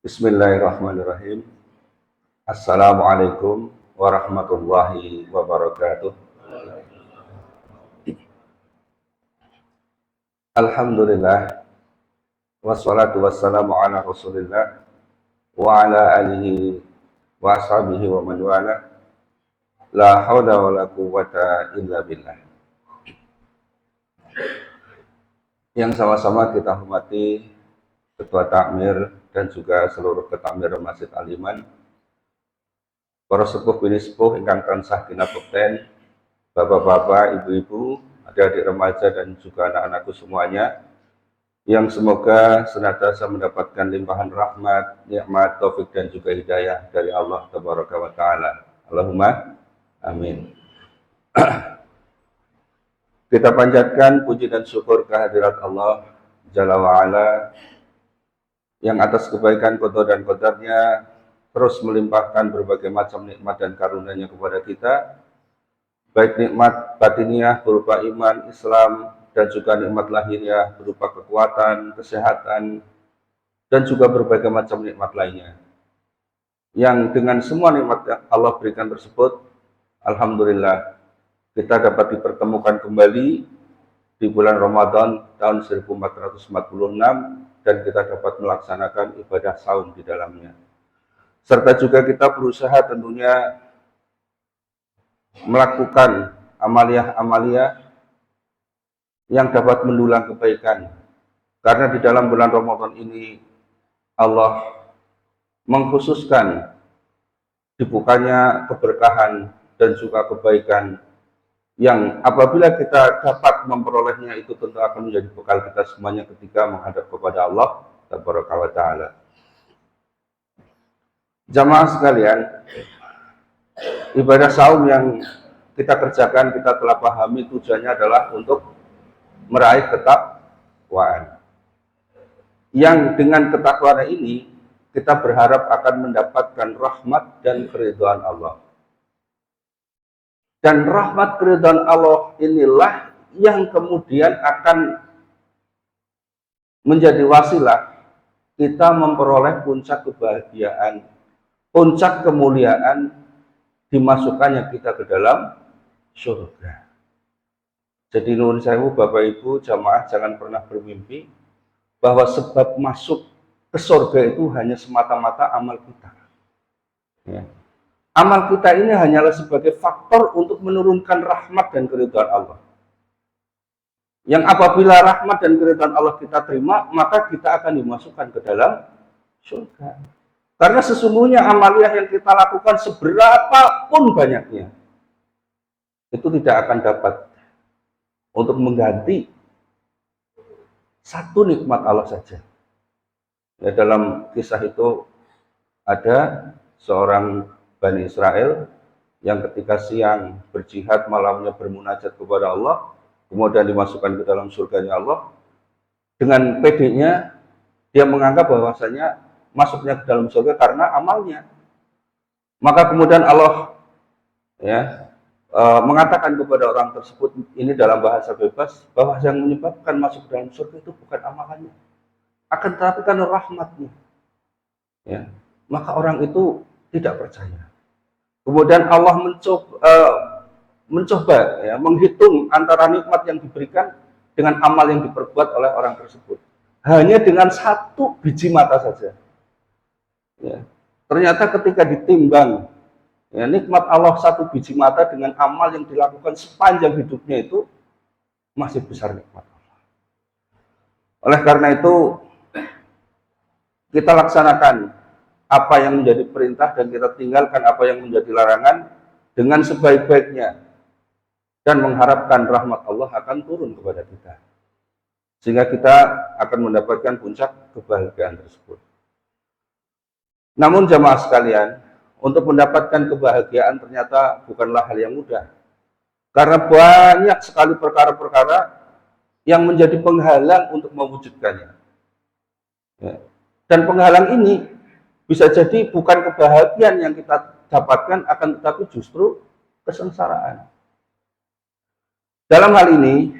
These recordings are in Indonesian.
Bismillahirrahmanirrahim. Assalamualaikum warahmatullahi wabarakatuh. Alhamdulillah wassalatu wassalamu ala Rasulillah wa ala alihi wa ashabihi wa man wala. La haula wa la quwwata illa billah. Yang sama-sama kita hormati Ketua Takmir dan juga seluruh ketakmir Masjid Al-Iman, para sepuh bini sepuh ingkang tansah kinabekten, bapak-bapak, ibu-ibu, adik-adik remaja dan juga anak-anakku semuanya, yang semoga senantiasa mendapatkan limpahan rahmat, nikmat, taufik dan juga hidayah dari Allah Tabaraka wa Ta'ala. Allahumma amin. Kita panjatkan puji dan syukur kehadirat Allah Jalla wa'ala, yang atas kebaikan qada dan qadarnya terus melimpahkan berbagai macam nikmat dan karunia-Nya kepada kita, baik nikmat batiniah berupa iman, Islam, dan juga nikmat lahiriah berupa kekuatan, kesehatan, dan juga berbagai macam nikmat lainnya. Yang dengan semua nikmat yang Allah berikan tersebut, alhamdulillah, kita dapat dipertemukan kembali di bulan Ramadan tahun 1446, dan kita dapat melaksanakan ibadah saum di dalamnya. Serta juga kita berusaha tentunya melakukan amaliyah-amaliyah yang dapat mendulang kebaikan. Karena di dalam bulan Ramadan ini Allah mengkhususkan dibukanya keberkahan dan juga kebaikan yang apabila kita dapat memperolehnya itu tentu akan menjadi bekal kita semuanya ketika menghadap kepada Allah Tabaraka wa Ta'ala. Jamaah sekalian, ibadah saum yang kita kerjakan, kita telah pahami tujuannya adalah untuk meraih ketakwaan. Yang dengan ketakwaan ini kita berharap akan mendapatkan rahmat dan keridhaan Allah. Dan rahmat keridhaan Allah inilah yang kemudian akan menjadi wasilah kita memperoleh puncak kebahagiaan, puncak kemuliaan, dimasukkannya kita ke dalam surga. Jadi nuwun sewu Bapak Ibu jamaah, jangan pernah bermimpi bahwa sebab masuk ke surga itu hanya semata-mata amal kita. Ya. Amal kita ini hanyalah sebagai faktor untuk menurunkan rahmat dan keridhaan Allah. Yang apabila rahmat dan keridhaan Allah kita terima, maka kita akan dimasukkan ke dalam surga. Karena sesungguhnya amaliyah yang kita lakukan seberapapun banyaknya, itu tidak akan dapat untuk mengganti satu nikmat Allah saja. Ya, dalam kisah itu ada seorang Bani Israel yang ketika siang berjihad, malamnya bermunajat kepada Allah, kemudian dimasukkan ke dalam surganya Allah. Dengan pedenya dia menganggap bahwasanya masuknya ke dalam surga karena amalnya. Maka kemudian Allah mengatakan kepada orang tersebut, ini dalam bahasa bebas, bahwa yang menyebabkan masuk ke dalam surga itu bukan amalannya, akan tetapi karena rahmatnya. Ya. Maka orang itu tidak percaya. Kemudian Allah mencoba menghitung antara nikmat yang diberikan dengan amal yang diperbuat oleh orang tersebut. Hanya dengan satu biji mata saja. Ya. Ternyata ketika ditimbang nikmat Allah satu biji mata dengan amal yang dilakukan sepanjang hidupnya itu masih besar nikmat Allah. Oleh karena itu kita laksanakan apa yang menjadi perintah dan kita tinggalkan apa yang menjadi larangan dengan sebaik-baiknya dan mengharapkan rahmat Allah akan turun kepada kita sehingga kita akan mendapatkan puncak kebahagiaan tersebut. Namun jamaah sekalian, untuk mendapatkan kebahagiaan ternyata bukanlah hal yang mudah, karena banyak sekali perkara-perkara yang menjadi penghalang untuk mewujudkannya. Dan penghalang ini bisa jadi bukan kebahagiaan yang kita dapatkan, akan tetapi justru kesengsaraan. Dalam hal ini,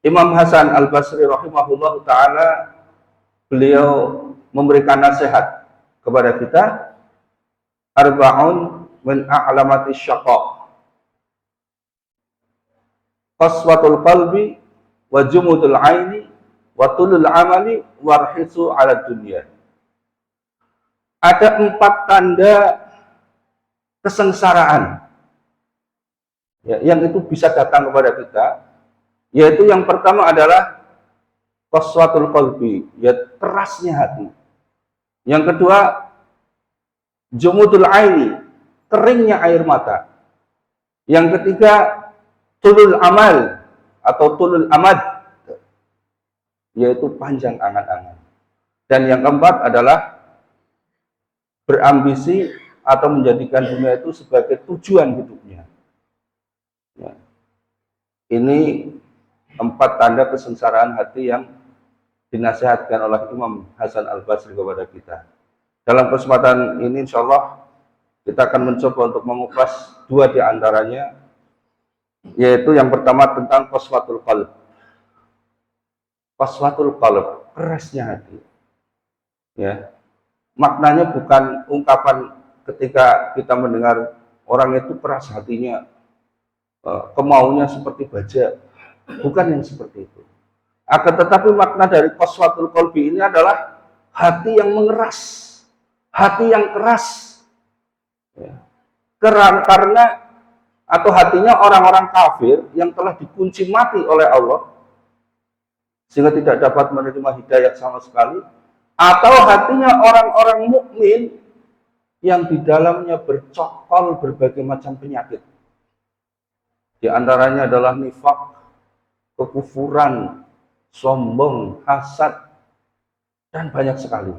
Imam Hasan Al-Basri rahimahullah ta'ala, beliau memberikan nasihat kepada kita arba'un min a'lamati syaqa, qaswatul qalbi wa jumudul aini wa tulul amali warhisu ala dunia. Ada 4 tanda kesengsaraan ya, yang itu bisa datang kepada kita, yaitu yang pertama adalah qaswatul qalbi, ya kerasnya hati. Yang kedua, jumudul aini, keringnya air mata. Yang ketiga, tulul amal atau tulul amad, yaitu panjang angan-angan. Dan yang keempat adalah berambisi atau menjadikan dunia itu sebagai tujuan hidupnya. Ya. Ini 4 tanda kesengsaraan hati yang dinasihatkan oleh Imam Hasan Al-Basri kepada kita. Dalam kesempatan ini insya Allah kita akan mencoba untuk mengupas 2 di antaranya, yaitu yang pertama tentang qaswatul qalb. Qaswatul qalb, kerasnya hati. Ya. Maknanya bukan ungkapan ketika kita mendengar orang itu keras hatinya, kemaunya seperti baja. Bukan yang seperti itu. Akan tetapi makna dari qaswatul qalbi ini adalah hati yang mengeras, hati yang keras. Ya. Karena atau hatinya orang-orang kafir yang telah dikunci mati oleh Allah sehingga tidak dapat menerima hidayah sama sekali, atau hatinya orang-orang mukmin yang di dalamnya bercokol berbagai macam penyakit. Di antaranya adalah nifak, kekufuran, sombong, hasad, dan banyak sekali.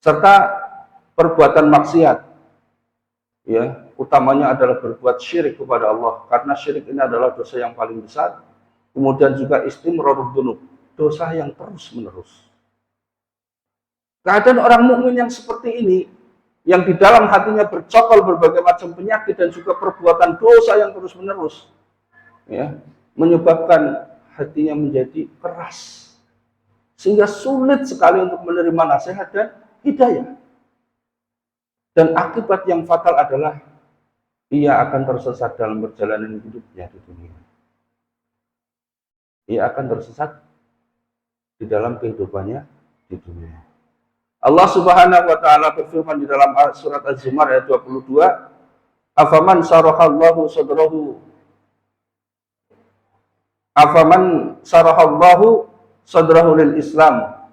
Serta perbuatan maksiat. Ya, utamanya adalah berbuat syirik kepada Allah, karena syirik ini adalah dosa yang paling besar. Kemudian juga istimrarud dzunub, dosa yang terus-menerus. Keadaan orang mukmin yang seperti ini, yang di dalam hatinya bercokol berbagai macam penyakit dan juga perbuatan dosa yang terus-menerus, ya, menyebabkan hatinya menjadi keras, sehingga sulit sekali untuk menerima nasihat dan hidayah. Dan akibat yang fatal adalah ia akan tersesat dalam perjalanan hidupnya di dunia. Ia akan tersesat di dalam kehidupannya di dunia. Allah Subhanahu wa taala berfirman di dalam surat Az-Zumar ayat 22, "Afaman sarahallahu sadrahu lil Islam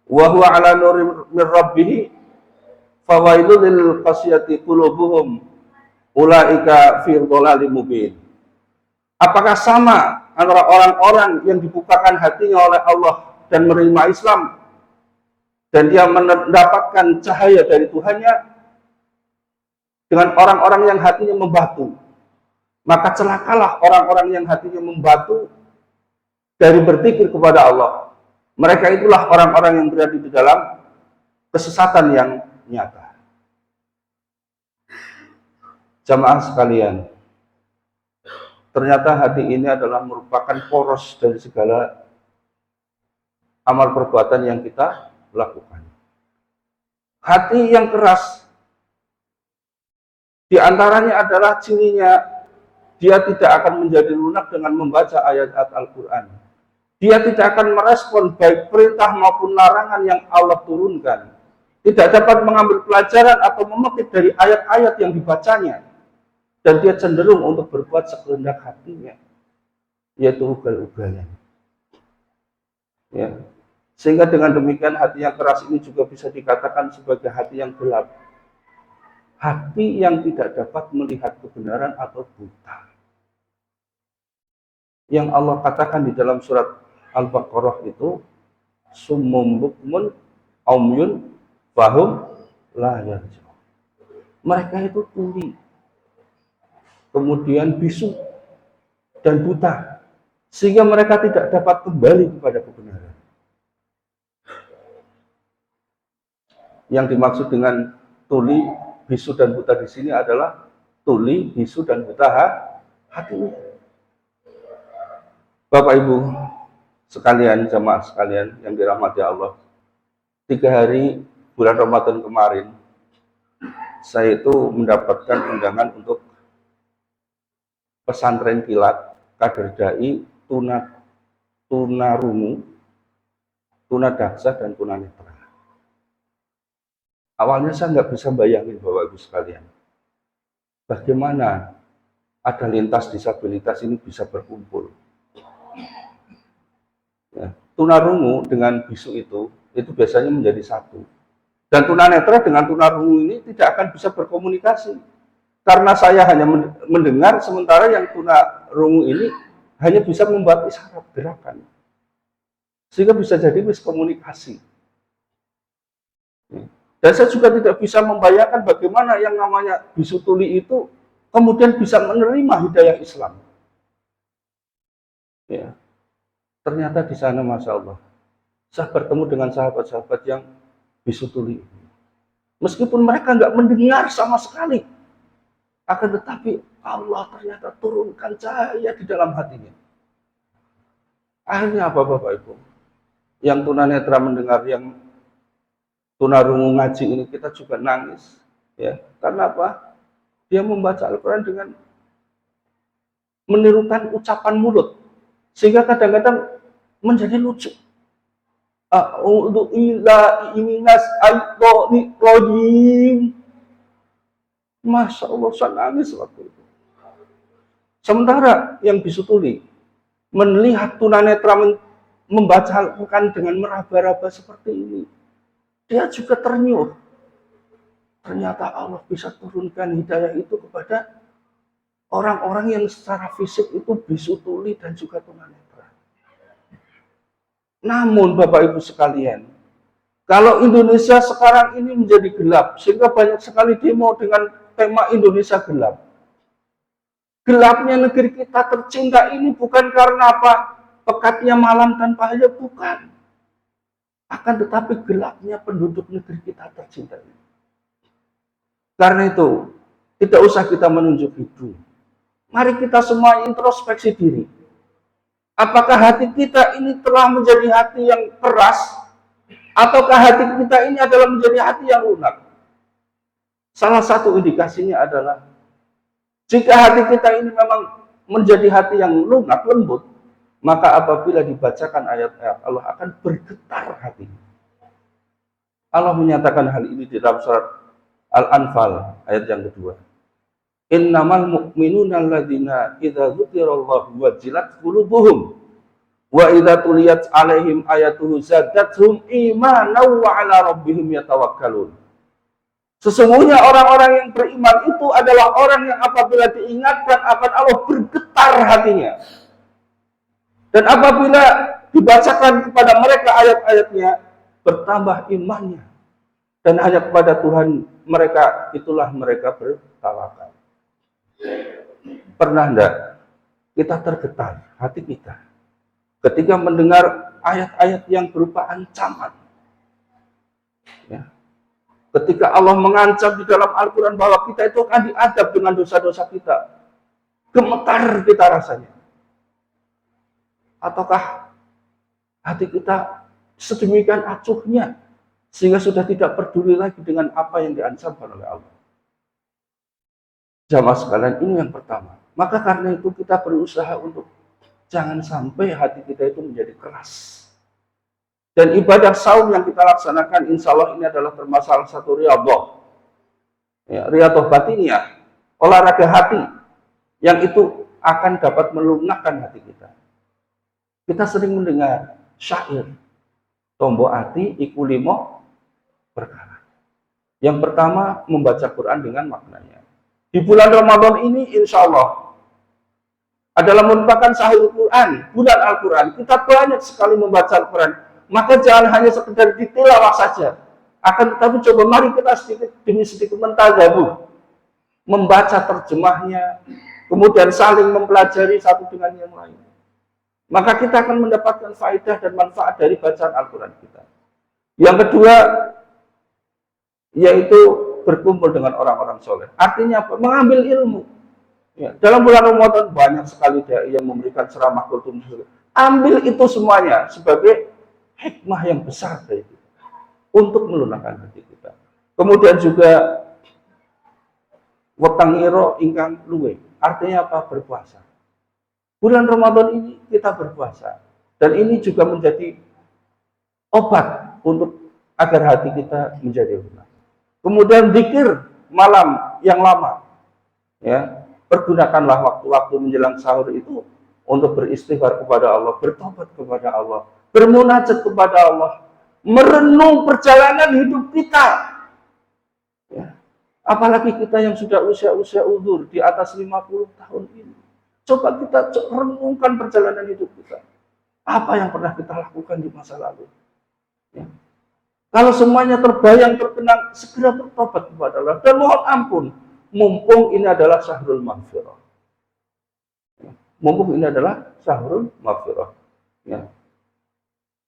wa huwa ala nurin min rabbih fawailul lil qasiyati qulubuhum ulaika fi dhalalin mubin." Apakah sama antara orang-orang yang dibukakan hatinya oleh Allah dan menerima Islam dan dia mendapatkan cahaya dari Tuhannya dengan orang-orang yang hatinya membatu? Maka celakalah orang-orang yang hatinya membatu dari berzikir kepada Allah. Mereka itulah orang-orang yang berada di dalam kesesatan yang nyata. Jamaah sekalian, ternyata hati ini adalah merupakan poros dari segala amal perbuatan yang kita lakukan. Hati yang keras, di antaranya adalah cirinya, dia tidak akan menjadi lunak dengan membaca ayat-ayat Al-Quran. Dia tidak akan merespon baik perintah maupun larangan yang Allah turunkan. Tidak dapat mengambil pelajaran atau memetik dari ayat-ayat yang dibacanya. Dan dia cenderung untuk berbuat sekehendak hatinya, yaitu ugal-ugalan. Ya. Sehingga dengan demikian hati yang keras ini juga bisa dikatakan sebagai hati yang gelap. Hati yang tidak dapat melihat kebenaran atau buta. Yang Allah katakan di dalam surat Al-Baqarah itu, summum bukmun umyun fahum la yarji'un. Mereka itu tuli, kemudian bisu dan buta, sehingga mereka tidak dapat kembali kepada kebenaran. Yang dimaksud dengan tuli, bisu dan buta di sini adalah tuli, bisu dan buta hati. Bapak Ibu sekalian, jamaah sekalian yang dirahmati Allah, 3 hari bulan Ramadan kemarin, saya itu mendapatkan undangan untuk pesantren kilat, kader dai, tunarungu, tunadaksa, dan tunanetra. Awalnya saya nggak bisa bayangin Bapak Ibu sekalian, bagaimana ada lintas disabilitas ini bisa berkumpul. Ya, tunarungu dengan bisu itu biasanya menjadi satu. Dan tunanetra dengan tunarungu ini tidak akan bisa berkomunikasi. Karena saya hanya mendengar, sementara yang tunarungu ini hanya bisa membuat isyarat gerakan. Sehingga bisa jadi miskomunikasi. Dan saya juga tidak bisa membayangkan bagaimana yang namanya bisu tuli itu kemudian bisa menerima hidayah Islam. Ya. Ternyata di sana, Masya Allah, saya bertemu dengan sahabat-sahabat yang bisu tuli. Meskipun mereka nggak mendengar sama sekali, akan tetapi Allah ternyata turunkan cahaya di dalam hatinya. Akhirnya apa Bapak Ibu? Yang tunanetra mendengar, yang tunarungu ngaji ini, kita juga nangis. Ya, karena apa? Dia membaca Al-Quran dengan menirukan ucapan mulut, sehingga kadang-kadang menjadi lucu. Masya Allah, saya nangis waktu itu. Sementara yang bisu tuli melihat tunanetra membaca Al-Quran dengan meraba-raba seperti ini, dia juga ternyuh. Ternyata Allah bisa turunkan hidayah itu kepada orang-orang yang secara fisik itu bisu tuli dan juga tunanetra. Namun Bapak Ibu sekalian, kalau Indonesia sekarang ini menjadi gelap, sehingga banyak sekali demo dengan tema Indonesia gelap. Gelapnya negeri kita tercinta ini bukan karena apa? Pekatnya malam dan bahaya, bukan. Akan tetapi gelapnya penduduk negeri kita tercinta ini. Karena itu, tidak usah kita menunjuk hidung. Mari kita semua introspeksi diri. Apakah hati kita ini telah menjadi hati yang keras, ataukah hati kita ini adalah menjadi hati yang lunak? Salah satu indikasinya adalah, jika hati kita ini memang menjadi hati yang lunak, lembut, maka apabila dibacakan ayat-ayat Allah akan bergetar hati. Allah menyatakan hal ini di dalam surat Al-Anfal ayat yang kedua. Innamal mu'minuna alladzina idza dzukirallahu wajilat qulubuhum wa idza tuliyat 'alaihim ayatuhu zadatuhum imanan wa 'ala rabbihim yatawakkalun. Sesungguhnya orang-orang yang beriman itu adalah orang yang apabila diingatkan akan Allah bergetar hatinya. Dan apabila dibacakan kepada mereka ayat-ayatnya, bertambah imannya. Dan hanya kepada Tuhan mereka itulah mereka bertawakal. Pernah enggak kita tergetar hati kita ketika mendengar ayat-ayat yang berupa ancaman? Ya. Ketika Allah mengancam di dalam Al-Quran bahwa kita itu akan diadab dengan dosa-dosa kita, gemetar kita rasanya. Ataukah hati kita sedemikian acuhnya sehingga sudah tidak peduli lagi dengan apa yang diancamkan oleh Allah? Jamaah sekalian, ini yang pertama. Maka karena itu kita berusaha untuk jangan sampai hati kita itu menjadi keras. Dan ibadah saum yang kita laksanakan, insya Allah ini adalah termasuk salah satu riyadhah. Ya, riyadhah batiniyah, olahraga hati, yang itu akan dapat melunakkan hati kita. Kita sering mendengar syair, tombo ati iku limo perkara. Yang pertama, membaca Quran dengan maknanya. Di bulan Ramadan ini, insya Allah, adalah merupakan syahrul Quran, bulan Al-Quran. Kita banyak sekali membaca Al-Quran. Maka jangan hanya sekedar ditilawah saja. Akan tetapi coba mari kita sedikit demi sedikit mentadabbur, membaca terjemahnya, kemudian saling mempelajari satu dengan yang lain. Maka kita akan mendapatkan faedah dan manfaat dari bacaan Al-Quran kita. Yang kedua, yaitu berkumpul dengan orang-orang soleh. Artinya apa? Mengambil ilmu. Ya, dalam bulan Ramadan banyak sekali dai yang memberikan ceramah kultum. Ambil itu semuanya sebagai hikmah yang besar dari kita. untuk melunakkan hati kita. Kemudian juga wetang iro ingkang luwe, artinya apa? Berpuasa. Bulan Ramadan ini kita berpuasa, dan ini juga menjadi obat untuk agar hati kita menjadi lunak. Kemudian zikir malam yang lama, ya, pergunakanlah waktu-waktu menjelang sahur itu untuk beristighfar kepada Allah, bertobat kepada Allah, bermunajat kepada Allah, merenung perjalanan hidup kita. Ya. Apalagi kita yang sudah usia-usia uzur di atas 50 tahun ini. Coba kita renungkan perjalanan hidup kita. Apa yang pernah kita lakukan di masa lalu. Ya. Kalau semuanya terbayang, terkenang, segera bertobat kepada Allah. Dan mohon ampun, mumpung ini adalah syahrul maghfirah. Ya. Mumpung ini adalah syahrul maghfirah. Ya.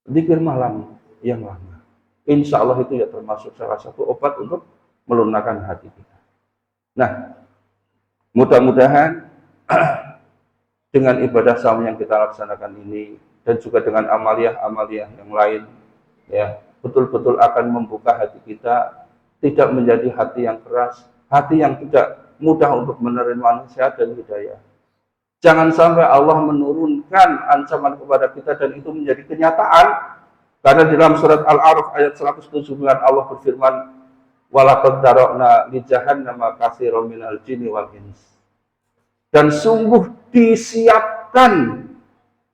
Zikir malam yang lama. Insya Allah itu ya termasuk salah satu obat untuk melunakkan hati kita. Nah, mudah-mudahan dengan ibadah saum yang kita laksanakan ini dan juga dengan amaliyah-amaliyah yang lain, ya, betul-betul akan membuka hati kita, tidak menjadi hati yang keras, hati yang tidak mudah untuk menerima nasihat dan hidayah. Jangan sampai Allah menurunkan ancaman kepada kita dan itu menjadi kenyataan. Karena di dalam surat Al-A'raf ayat 179 Allah berfirman, "Walaqad dara'na li jahannama katsiran minal jinni wal ins." Dan sungguh disiapkan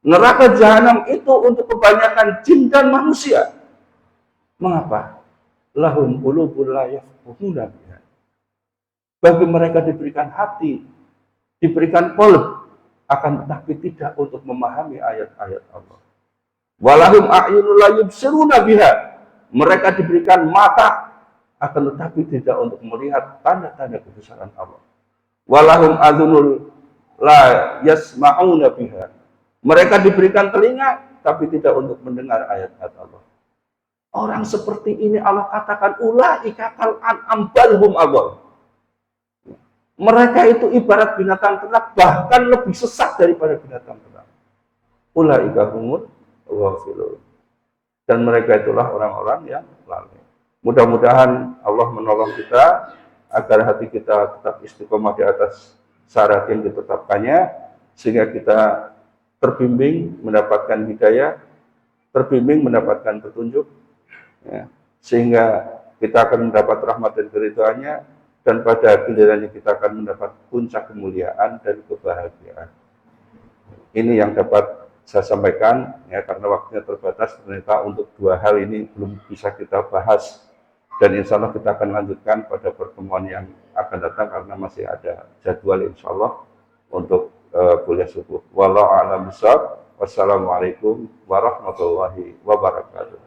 neraka jahanam itu untuk kebanyakan jin dan manusia. Mengapa? Lahum qulubun la yafqahuna biha. Bagi mereka diberikan hati, diberikan qalb, akan tetapi tidak untuk memahami ayat-ayat Allah. Walahum a'yunun la yubsiruna biha. Mereka diberikan mata, akan tetapi tidak untuk melihat tanda-tanda kebesaran Allah. Walahum adhunul la yasma'una biha. Mereka diberikan telinga, tapi tidak untuk mendengar ayat-ayat Allah. Orang seperti ini Allah katakan ulaika kal an'am bal hum adall. Mereka itu ibarat binatang ternak, bahkan lebih sesat daripada binatang ternak. Ulaika humul ghafilun. Dan mereka itulah orang-orang yang lalai. Mudah-mudahan Allah menolong kita agar hati kita tetap istiqomah di atas syarat yang ditetapkannya, sehingga kita terbimbing mendapatkan hidayah, terbimbing mendapatkan petunjuk, ya, sehingga kita akan mendapat rahmat dan keridhaannya, dan pada gilirannya kita akan mendapat puncak kemuliaan dan kebahagiaan. Ini yang dapat saya sampaikan, ya, karena waktunya terbatas. Ternyata untuk dua hal ini belum bisa kita bahas, dan insya Allah kita akan lanjutkan pada pertemuan yang akan datang karena masih ada jadwal insya Allah untuk kuliah subuh. Wallahu a'lam bishawab. Wassalamualaikum warahmatullahi wabarakatuh.